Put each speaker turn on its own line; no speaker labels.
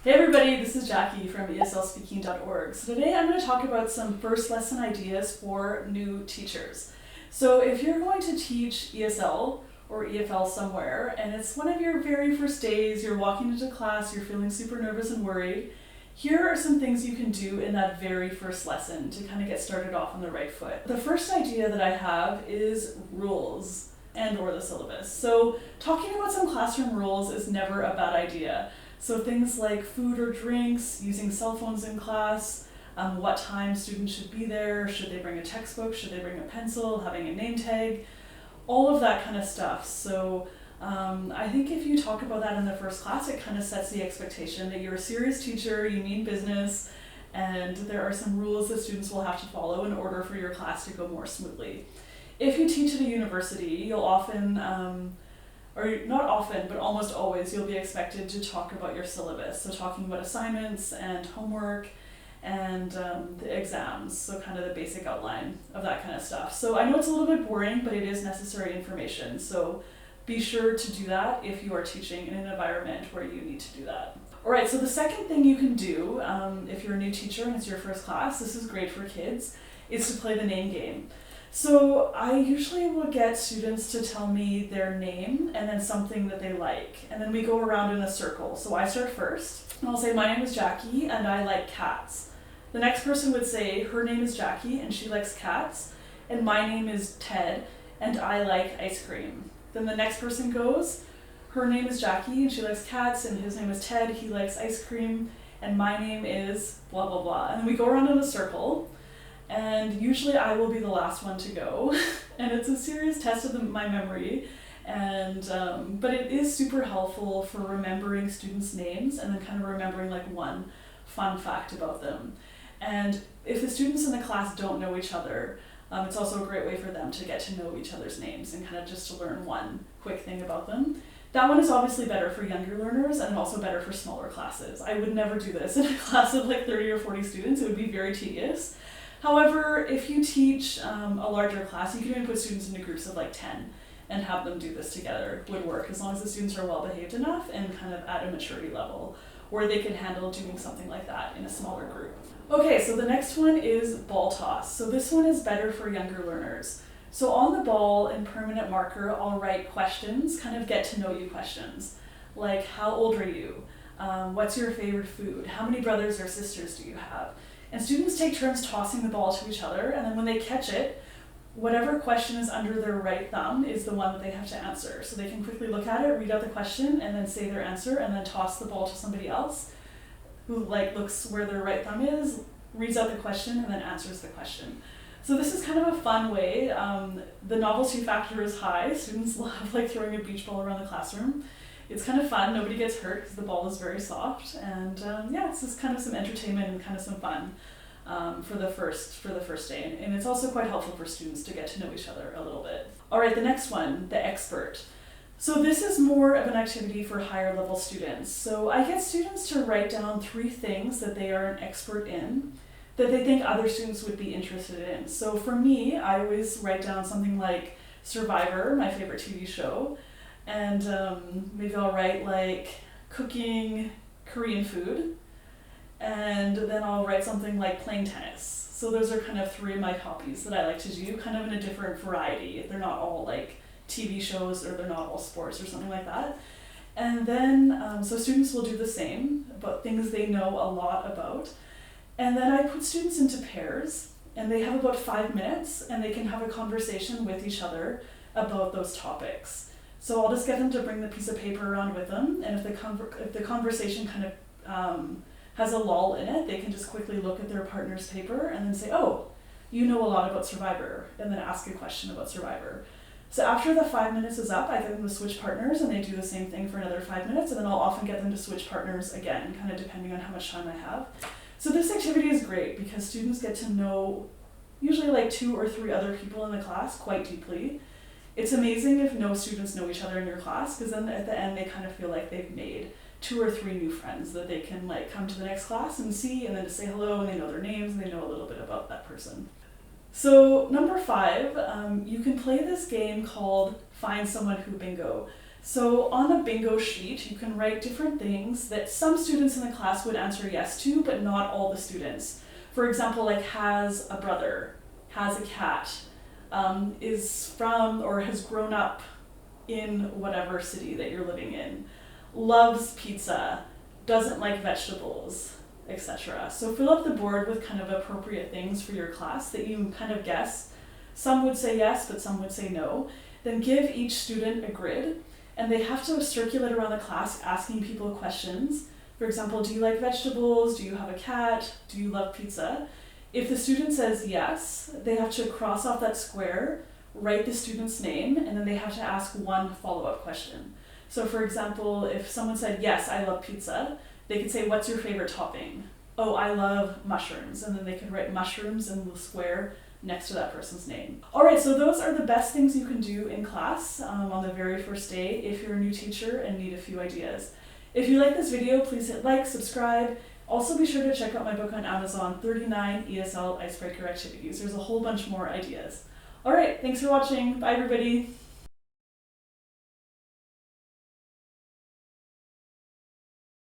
Hey everybody, this is Jackie from ESLspeaking.org. So today I'm going to talk about some first lesson ideas for new teachers. So if you're going to teach ESL or EFL somewhere and it's one of your very first days, you're walking into class, you're feeling super nervous and worried, here are some things you can do in that very first lesson to kind of get started off on the right foot. The first idea that I have is rules and/or the syllabus. So talking about some classroom rules is never a bad idea. So things like food or drinks, using cell phones in class, what time students should be there, should they bring a textbook, should they bring a pencil, having a name tag, all of that kind of stuff. So I think if you talk about that in the first class, it kind of sets the expectation that you're a serious teacher, you mean business, and there are some rules that students will have to follow in order for your class to go more smoothly. If you teach at a university, you'll often, or not often, but almost always, you'll be expected to talk about your syllabus. So talking about assignments and homework and the exams, so kind of the basic outline of that kind of stuff. So I know it's a little bit boring, but it is necessary information. So be sure to do that if you are teaching in an environment where you need to do that. All right, so the second thing you can do if you're a new teacher and it's your first class, this is great for kids, is to play the name game. So I usually will get students to tell me their name and then something that they like. And then we go around in a circle. So I start first and I'll say, my name is Jackie and I like cats. The next person would say, her name is Jackie and she likes cats. And my name is Ted and I like ice cream. Then the next person goes, her name is Jackie and she likes cats and his name is Ted, he likes ice cream. And my name is blah, blah, blah. And then we go around in a circle. And usually I will be the last one to go, and it's a serious test of my memory, and but it is super helpful for remembering students' names and then kind of remembering like one fun fact about them. And if the students in the class don't know each other, it's also a great way for them to get to know each other's names and kind of just to learn one quick thing about them. That one is obviously better for younger learners and also better for smaller classes. I would never do this in a class of like 30 or 40 students. It would be very tedious. However, if you teach a larger class, you can even put students into groups of like 10 and have them do this together. It would work as long as the students are well behaved enough and kind of at a maturity level where they can handle doing something like that in a smaller group. Okay, so the next one is ball toss. So this one is better for younger learners. So on the ball in permanent marker, I'll write questions, kind of get to know you questions. Like, how old are you? What's your favorite food? How many brothers or sisters do you have? And students take turns tossing the ball to each other, and then when they catch it, whatever question is under their right thumb is the one that they have to answer. So they can quickly look at it, read out the question, and then say their answer, and then toss the ball to somebody else who looks where their right thumb is, reads out the question, and then answers the question. So this is kind of a fun way. The novelty factor is high. Students love throwing a beach ball around the classroom. It's kind of fun, nobody gets hurt because the ball is very soft, and yeah, it's just kind of some entertainment and kind of some fun for the first day, and it's also quite helpful for students to get to know each other a little bit. All right, the next one, the expert. So this is more of an activity for higher level students. So I get students to write down 3 things that they are an expert in, that they think other students would be interested in. So for me, I always write down something like Survivor, my favorite TV show, and maybe I'll write like cooking Korean food, and then I'll write something like playing tennis. So those are kind of 3 of my hobbies that I like to do, kind of in a different variety. They're not all like TV shows or they're not all sports or something like that. And then, so students will do the same about things they know a lot about. And then I put students into pairs, and they have about 5 minutes, and they can have a conversation with each other about those topics. So I'll just get them to bring the piece of paper around with them, and if the conversation kind of has a lull in it, they can just quickly look at their partner's paper and then say, oh, you know a lot about Survivor, and then ask a question about Survivor. So after the 5 minutes is up, I get them to switch partners, and they do the same thing for another 5 minutes, and then I'll often get them to switch partners again, kind of depending on how much time I have. So this activity is great because students get to know usually like 2 or 3 other people in the class quite deeply. It's amazing if no students know each other in your class, because then at the end they kind of feel like they've made 2 or 3 new friends that they can come to the next class and see, and then to say hello, and they know their names and they know a little bit about that person. So number 5, you can play this game called Find Someone Who Bingo. So on a bingo sheet, you can write different things that some students in the class would answer yes to, but not all the students. For example, like has a brother, has a cat, is from or has grown up in whatever city that you're living in, loves pizza, doesn't like vegetables, etc. So fill up the board with kind of appropriate things for your class that you kind of guess. Some would say yes, but some would say no. Then give each student a grid, and they have to circulate around the class asking people questions. For example, do you like vegetables? Do you have a cat? Do you love pizza? If the student says yes, they have to cross off that square, write the student's name, and then they have to ask one follow-up question. So for example, if someone said, yes, I love pizza, they could say, what's your favorite topping? Oh, I love mushrooms. And then they could write mushrooms in the square next to that person's name. All right, so those are the best things you can do in class on the very first day if you're a new teacher and need a few ideas. If you like this video, please hit like, subscribe. Also be sure to check out my book on Amazon, 39 ESL Icebreaker Activities. There's a whole bunch more ideas. All right, thanks for watching. Bye, everybody.